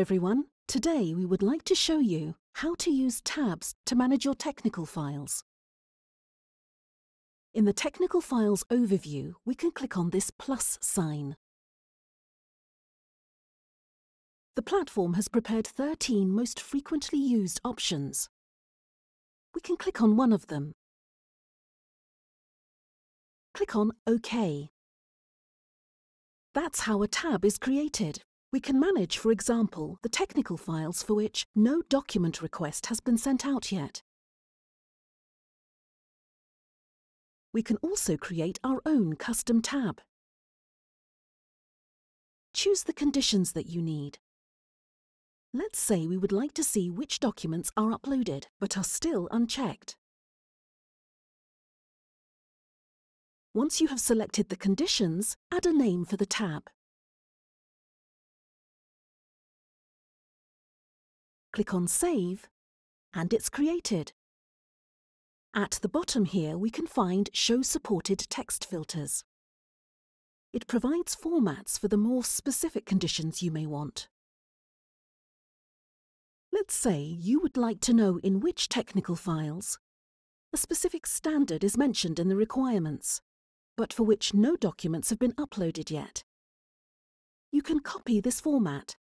everyone. Today we would like to show you how to use tabs to manage your technical files. In the Technical Files overview, we can click on this plus sign. The platform has prepared 13 most frequently used options. We can click on one of them. Click on OK. That's how a tab is created. We can manage, for example, the technical files for which no document request has been sent out yet. We can also create our own custom tab. Choose the conditions that you need. Let's say we would like to see which documents are uploaded but are still unchecked. Once you have selected the conditions, add a name for the tab. Click on Save, and it's created. At the bottom here, we can find Show Supported Text Filters. It provides formats for the more specific conditions you may want. Let's say you would like to know in which technical files a specific standard is mentioned in the requirements, but for which no documents have been uploaded yet. You can copy this format.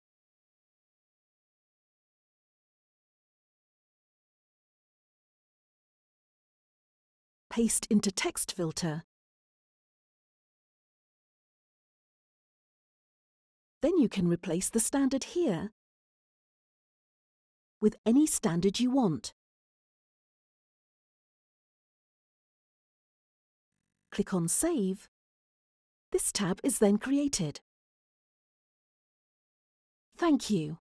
Paste into Text Filter. Then you can replace the standard here with any standard you want. Click on Save. This tab is then created. Thank you.